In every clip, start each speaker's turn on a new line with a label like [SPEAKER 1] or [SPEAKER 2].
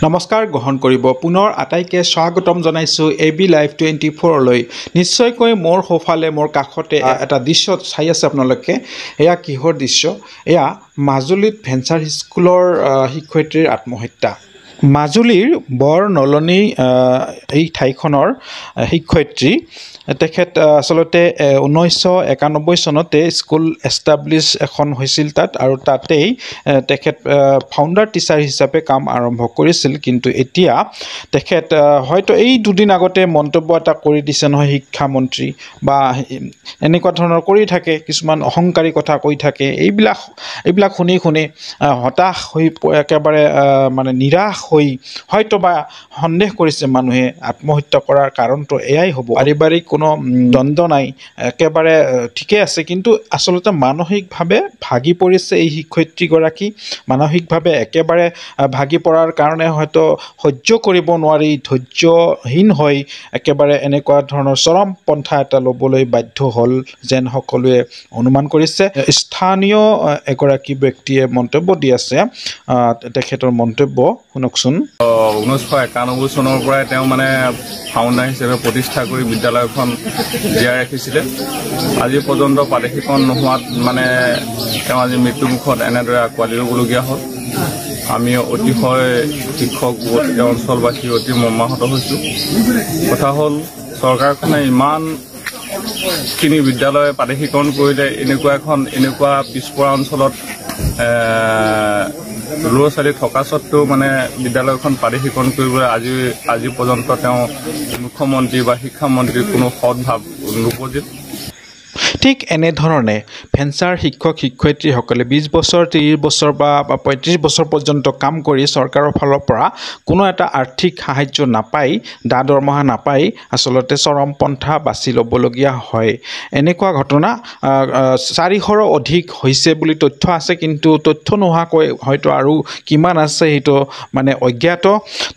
[SPEAKER 1] নমস্কাৰ গ্ৰহণ কৰিব পুনৰ আটাইকে স্বাগতম জনাইছো এবি লাইভ 24 লৈ নিশ্চয়কৈ মোৰ সোফালে মোৰ কাষতে এটা দৃশ্য চাই আছে আপোনালোকে এয়া কিহৰ দৃশ্য এয়া মাজুলীত ভেঞ্চাৰ স্কুলৰ শিক্ষয়িত্ৰীৰ আত্মহত্যা মাজুলীৰ বৰ নলনী এই ঠাইখনৰ শিক্ষয়িত্ৰী তেখেত আসলতে 1991 চনতে স্কুল এষ্টাব্লিছ এখন হৈছিল তাত আৰু তাতেই তেখেত ফাউণ্ডাৰ টিচাৰ হিচাপে কাম আৰম্ভ কৰিছিল কিন্তু এতিয়া তেখেত হয়তো এই দুদিন আগতে মন্তব্য এটা কৰি দিছে নহয় শিক্ষামন্ত্ৰী বা এনেকুৱা ধৰণৰ কৰি থাকে কিছুমান অহংকাৰী কথা কৈ থাকে এইবিলাক শুনি হতাশ হৈ একেবাৰে মানে নিৰাশ হৈ হয়তো বা সন্দেহ কৰিছে মানুহে আত্মহত্যা কৰাৰ কাৰণটো এয়াই হ'ব পাৰিবাৰিক কোনো দ্বন্দ্ব নাই একেবাৰে ঠিকে আছে কিন্তু আসলতে মানসিকভাৱে ভাগি পৰিছে এই শিক্ষয়িত্ৰীগৰাকী মানসিকভাৱে একেবাৰে ভাগি পৰাৰ কাৰণে হয়তো সহ্য কৰিব নোৱাৰি ধৈৰ্যহীন হৈ একেবাৰে এনেকুৱা ধৰণৰ চৰম পন্থা এটা ল'বলৈ বাধ্য হ'ল যেন সকলোৱে অনুমান কৰিছে স্থানীয় এগৰাকী ব্যক্তিয়ে মন্তব্য দি আছে তেখেতৰ মন্তব্য শুনকচোন
[SPEAKER 2] 1991 চনৰ পৰাই তেওঁ মানে ফাউণ্ডাৰ হিচাপে প্ৰতিষ্ঠা কৰি বিদ্যালয়খন জীয়াই ৰাখিছিলে আজি পৰ্যন্ত পাদেশীকৰণ নোহোৱাত মানে তেওঁ আজি মৃত্যুমুখত এনেদৰে আঁকোৱালি ল'বলগীয়া হ'ল আমি অতিশয় শিক্ষক অঞ্চলবাসী অতি মৰ্মাহত হৈছোঁ কথা হ'ল চৰকাৰখনে ইমানখিনি বিদ্যালয় পাদেশীকৰণ কৰিলে এনেকুৱা পিছপৰা অঞ্চলত ল'ৰা ছোৱালী থকা স্বত্বেও মানে বিদ্যালয়খন পাদেশীকৰণ কৰিবলৈ আজি পৰ্যন্ত তেওঁ মুখ্যমন্ত্ৰী বা শিক্ষামন্ত্ৰীৰ কোনো সদ্ভাৱ নুবুজিল
[SPEAKER 1] ঠিক এনেধৰণে ভেঞ্চাৰ শিক্ষয়িত্ৰীসকলে 20 বছৰ 30 বছৰ বা 35 বছৰ পৰ্যন্ত কাম কৰি চৰকাৰৰ ফালৰ পৰা কোনো এটা আৰ্থিক সাহায্য নাপাই দৰমহা নাপাই আসলতে চৰম পন্থা বাছি ল'বলগীয়া হয় এনেকুৱা ঘটনা 400ৰ অধিক হৈছে বুলি তথ্য আছে কিন্তু তথ্য নোহোৱাকৈ হয়তো আৰু কিমান আছে সেইটো মানে অজ্ঞাত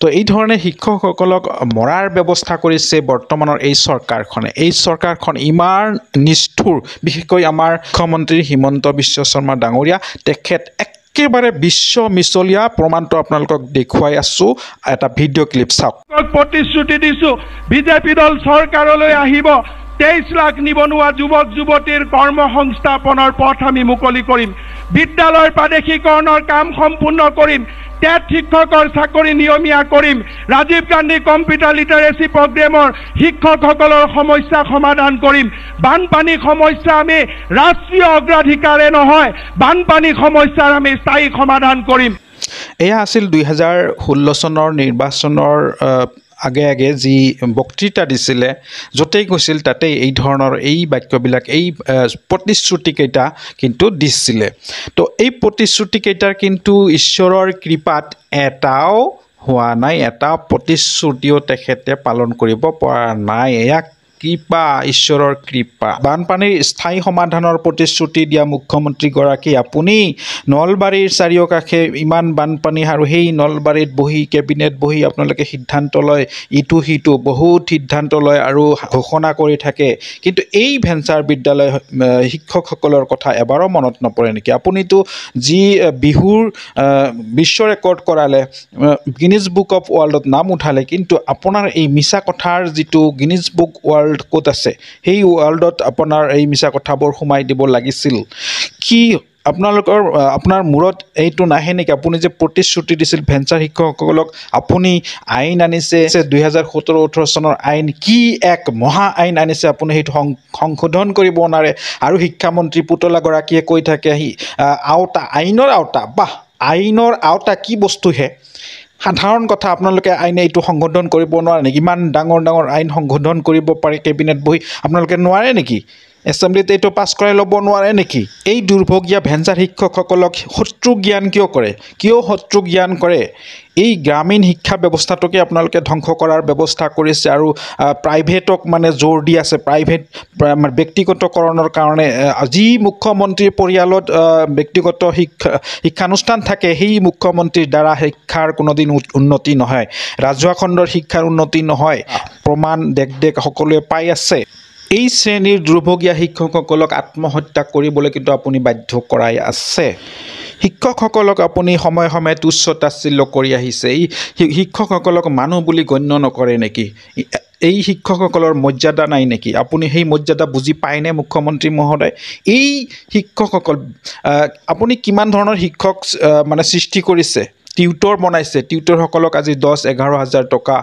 [SPEAKER 1] তো এই ধৰণে শিক্ষকসকলক মৰাৰ ব্যৱস্থা কৰিছে বৰ্তমানৰ এই চৰকাৰখন ইমান নিষ্ঠুৰ বিশেষকৈ আমাৰ মুখ্যমন্ত্ৰী হিমন্ত বিশ্ব শৰ্মা ডাঙৰীয়া তেখেত একেবাৰে বিশ্ব মিছলীয়া প্ৰমাণটো আপোনালোকক দেখুৱাই আছো এটা ভিডিঅ' ক্লিপ চাওক
[SPEAKER 3] প্ৰতিশ্ৰুতি দিছো বিজেপি দল চৰকাৰলৈ আহিব 23 লাখ নিবনুৱা যুৱক যুৱতীৰ কৰ্মসংস্থাপনৰ পথ আমি মুকলি কৰিম বিদ্যালয়ৰ পাদেশীকৰণৰ কাম সম্পূৰ্ণ কৰিম টেট শিক্ষকৰ চাকৰি নিয়মীয়া কৰিম ৰাজীৱ গান্ধী কম্পিউটাৰ লিটাৰেচি প্ৰগ্ৰেমৰ শিক্ষকসকলৰ সমস্যা সমাধান কৰিম বানপানী সমস্যা আমি ৰাষ্ট্ৰীয় অগ্ৰাধিকাৰে নহয় বানপানী সমস্যাৰ আমি স্থায়ী সমাধান কৰিম
[SPEAKER 1] এয়া আছিল 2016 চনৰ নিৰ্বাচনৰ আগে যি বক্তৃতা দিছিলে য'তেই গৈছিল তাতেই এই ধৰণৰ এই বাক্যবিলাক এই প্ৰতিশ্ৰুতিকেইটা কিন্তু দিছিলে তো এই প্ৰতিশ্ৰুতিকেইটাৰ কিন্তু ঈশ্বৰৰ কৃপাত এটাও হোৱা নাই এটা প্ৰতিশ্ৰুতিও তেখেতে পালন কৰিব পৰা নাই এয়া কৃপা ঈশ্বৰৰ কৃপা বানপানীৰ স্থায়ী সমাধানৰ প্ৰতিশ্ৰুতি দিয়া মুখ্যমন্ত্ৰীগৰাকী আপুনি নলবাৰীৰ চাৰিওকাষে ইমান বানপানী আৰু সেই নলবাৰীত বহি কেবিনেট বহি আপোনালোকে সিদ্ধান্ত লয় ইটো সিটো বহুত সিদ্ধান্ত লয় আৰু ঘোষণা কৰি থাকে কিন্তু এই ভেঞ্চাৰ বিদ্যালয় শিক্ষকসকলৰ কথা এবাৰো মনত নপৰে নেকি আপুনিতো যি বিহুৰ বিশ্ব ৰেকৰ্ড কৰালে গিনিজ বুক অফ ৱৰ্ল্ডত নাম উঠালে কিন্তু আপোনাৰ এই মিছা কথাৰ যিটো গিনিজ বুক ৱৰ্ল্ড ক'ত আছে সেই ৱৰ্ল্ডত আপোনাৰ এই মিছা কথাবোৰ সোমাই দিব লাগিছিল কি আপোনাৰ মূৰত এইটো নাহে নেকি আপুনি যে প্ৰতিশ্ৰুতি দিছিল ভেঞ্চাৰ শিক্ষকসকলক আপুনি আইন আনিছে 2017-18 চনৰ আইন কি এক মহা আইন আনিছে আপুনি সেইটো সংশোধন কৰিব নোৱাৰে আৰু শিক্ষামন্ত্ৰী পুতলাগৰাকীয়ে কৈ থাকে আইনৰ আওতা কি বস্তুহে সাধাৰণ কথা আপোনালোকে আইনে এইটো সংশোধন কৰিব নোৱাৰে নেকি ইমান ডাঙৰ আইন সংশোধন কৰিব পাৰে কেবিনেট বহি আপোনালোকে নোৱাৰে নেকি এছেম্বলিত এইটো পাছ কৰাই ল'ব নোৱাৰে নেকি এই দুৰ্ভগীয়া ভেঞ্চাৰ শিক্ষকসকলক শত্ৰু জ্ঞান কিয় শত্ৰু জ্ঞান কৰে এই গ্ৰামীণ শিক্ষা ব্যৱস্থাটোকে আপোনালোকে ধ্বংস কৰাৰ ব্যৱস্থা কৰিছে আৰু প্ৰাইভেটক মানে জোৰ দি আছে প্ৰাইভেট ব্যক্তিগতকৰণৰ কাৰণে যি মুখ্যমন্ত্ৰীৰ পৰিয়ালত ব্যক্তিগত শিক্ষানুষ্ঠান থাকে সেই মুখ্যমন্ত্ৰীৰ দ্বাৰা শিক্ষাৰ কোনোদিন উন্নতি নহয় ৰাজহুৱা খণ্ডৰ শিক্ষাৰ উন্নতি নহয় প্ৰমাণ দেখ সকলোৱে পাই আছে এই শ্ৰেণীৰ দুৰ্ভগীয়া শিক্ষকসকলক আত্মহত্যা কৰিবলৈ কিন্তু আপুনি বাধ্য কৰাই আছে শিক্ষকসকলক আপুনি সময়ে সময়ে তুচ্ছ তাচ্ছিল্য কৰি আহিছে। এই শিক্ষকসকলক মানুহ বুলি গণ্য নকৰে নেকি? এই শিক্ষকসকলৰ মৰ্যাদা নাই নেকি? আপুনি সেই মৰ্যাদা বুজি পায়নে মুখ্যমন্ত্ৰী মহোদয়? এই শিক্ষকসকল আপুনি কিমান ধৰণৰ শিক্ষক মানে সৃষ্টি কৰিছে? টিউটৰ বনাইছে, টিউটৰসকলক আজি 10-11 হাজাৰ টকা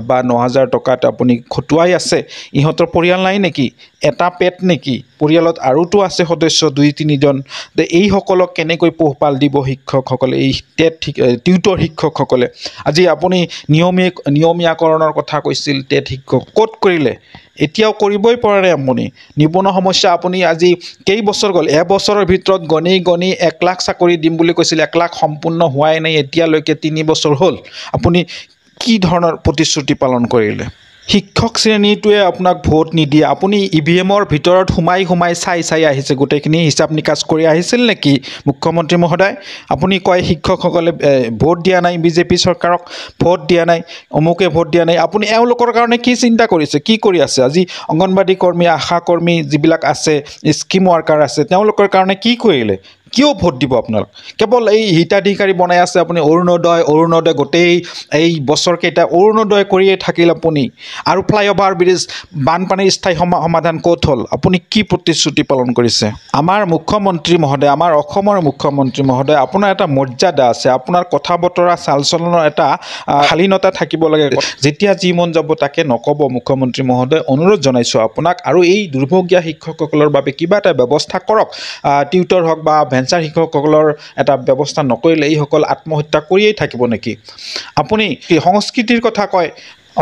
[SPEAKER 1] বা 9 হাজাৰ টকাত আপুনি খটুৱাই আছে। ইহঁতৰ পৰিয়াল নাই নেকি? এটা পেট নেকি? পৰিয়ালত আৰুতো আছে সদস্য 2-3জন। এইসকলক কেনেকৈ পোহপাল দিব শিক্ষকসকলে, এই টিউটৰ শিক্ষকসকলে? আজি আপুনি নিয়মীয়াকৰণৰ কথা কৈছিল, টেট শিক্ষক ক'ত কৰিলে? এতিয়াও কৰিবই পৰা নাই আপুনি। নিবনুৱা সমস্যা আপুনি আজি কেইবছৰ গ'ল? এবছৰৰ ভিতৰত গণি 1 লাখ চাকৰি দিম বুলি কৈছিল, 1 লাখ সম্পূৰ্ণ হোৱাই নাই এতিয়ালৈকে, 3 বছৰ হ'ল। আপুনি কি ধৰণৰ প্ৰতিশ্ৰুতি পালন কৰিলে? শিক্ষক শ্ৰেণীটোৱে আপোনাক ভোট নিদিয়ে। আপুনি EVM-ৰ ভিতৰত সোমাই চাই আহিছে, গোটেইখিনি হিচাপ নিকাচ কৰি আহিছিল নেকি মুখ্যমন্ত্ৰী মহোদয়? আপুনি কয় শিক্ষকসকলে ভোট দিয়া নাই, BJP চৰকাৰক ভোট দিয়া নাই, অমুকে ভোট দিয়া নাই। আপুনি এওঁলোকৰ কাৰণে কি চিন্তা কৰিছে, কি কৰি আছে? আজি অংগনবাদী কৰ্মী, আশা কৰ্মী যিবিলাক আছে, স্কিম ৱাৰ্কাৰ আছে, তেওঁলোকৰ কাৰণে কি কৰিলে? কিয় ভোট দিব আপোনালোক? কেৱল এই হিতাধিকাৰী বনাই আছে আপুনি। অৰুণোদয় গোটেই এই বছৰকেইটা অৰুণোদয় কৰিয়ে থাকিল আপুনি। আৰু ফ্লাইঅভাৰ ব্ৰিজ, বানপানীৰ স্থায়ী সমাধান ক'ত হ'ল? আপুনি কি প্ৰতিশ্ৰুতি পালন কৰিছে? আমাৰ মুখ্যমন্ত্ৰী মহোদয়, আমাৰ অসমৰ মুখ্যমন্ত্ৰী মহোদয়, আপোনাৰ এটা মৰ্যাদা আছে, আপোনাৰ কথা বতৰা চাল চলনৰ এটা শালীনতা থাকিব লাগে। যেতিয়া যি মন যাব তাকে নক'ব মুখ্যমন্ত্ৰী মহোদয়, অনুৰোধ জনাইছোঁ আপোনাক। আৰু এই দুৰ্ভগীয়া শিক্ষকসকলৰ বাবে কিবা এটা ব্যৱস্থা কৰক। টিউটৰ হওক বা ভেঞ্চাৰ শিক্ষকসকলৰ এটা ব্যৱস্থা নকৰিলে এইসকল আত্মহত্যা কৰিয়েই থাকিব নেকি? আপুনি সংস্কৃতিৰ কথা কয়।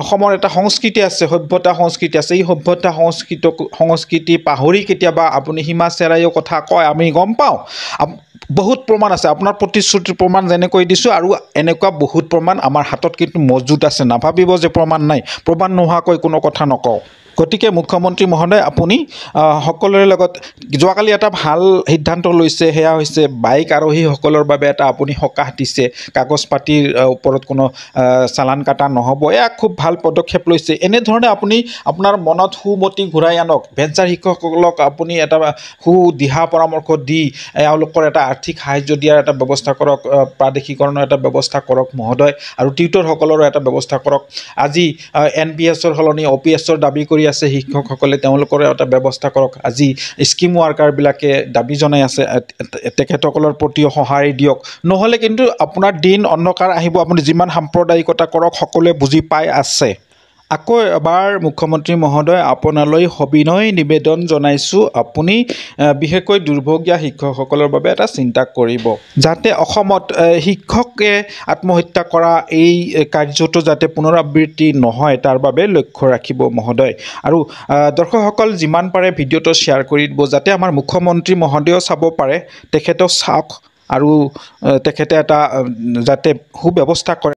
[SPEAKER 1] অসমৰ এটা সংস্কৃতি আছে, সভ্যতা সংস্কৃতি আছে। এই সভ্যতা সংস্কৃতি পাহৰি কেতিয়াবা আপুনি সীমা চেৰাইও কথা কয়, আমি গম পাওঁ। বহুত প্ৰমাণ আছে, আপোনাৰ প্ৰতিশ্ৰুতিৰ প্ৰমাণ যেনেকৈ দিছোঁ, আৰু এনেকুৱা বহুত প্ৰমাণ আমাৰ হাতত কিন্তু মজুত আছে। নাভাবিব যে প্ৰমাণ নাই, প্ৰমাণ নোহোৱাকৈ কোনো কথা নকওঁ। গতিকে মুখ্যমন্ত্ৰী মহোদয়, আপুনি সকলোৰে লগত যোৱাকালি এটা ভাল সিদ্ধান্ত লৈছে, সেয়া হৈছে বাইক আৰোহীসকলৰ বাবে এটা আপুনি সকাহ দিছে। কাগজ পাতিৰ ওপৰত কোনো চালান কাটা নহ'ব। এয়া খুব ভাল পদক্ষেপ লৈছে। এনেধৰণে আপুনি আপোনাৰ মনত সুমতি ঘূৰাই আনক। ভেঞ্চাৰ শিক্ষকসকলক আপুনি এটা দিহা পৰামৰ্শ দি এওঁলোকৰ এটা আৰ্থিক সাহাৰ্য দিয়াৰ এটা ব্যৱস্থা কৰক, প্ৰাদেশিকৰণৰ এটা ব্যৱস্থা কৰক মহোদয়। আৰু টিউটৰসকলৰো এটা ব্যৱস্থা কৰক। আজি NPS-ৰ সলনি OPS-ৰ দাবী কৰি আছে শিক্ষকসকলে, তেওঁলোকৰ এটা ব্যৱস্থা কৰক। আজি স্কিম ৱাৰ্কাৰবিলাকে দাবী জনাই আছে, তেখেতসকলৰ প্ৰতিও সঁহাৰি দিয়ক। নহ'লে কিন্তু আপোনাৰ দিন অন্ধকাৰ আহিব। আপুনি যিমান সাম্প্ৰদায়িকতা কৰক, সকলোৱে বুজি পাই আছে। আকৌ এবাৰ মুখ্যমন্ত্ৰী মহোদয়, আপোনালৈ সবিনয় নিবেদন জনাইছোঁ, আপুনি বিশেষকৈ দুৰ্ভগীয়া শিক্ষকসকলৰ বাবে এটা চিন্তা কৰিব, যাতে অসমত শিক্ষকে আত্মহত্যা কৰা এই কাৰ্যটো যাতে পুনৰাবৃত্তি নহয়, তাৰ বাবে লক্ষ্য ৰাখিব মহোদয়। আৰু দৰ্শকসকল, যিমান পাৰে ভিডিঅ'টো শ্বেয়াৰ কৰি দিব, যাতে আমাৰ মুখ্যমন্ত্ৰী মহোদয়েও চাব পাৰে, তেখেতেও চাওক আৰু তেখেতে এটা যাতে সুব্যৱস্থা কৰে।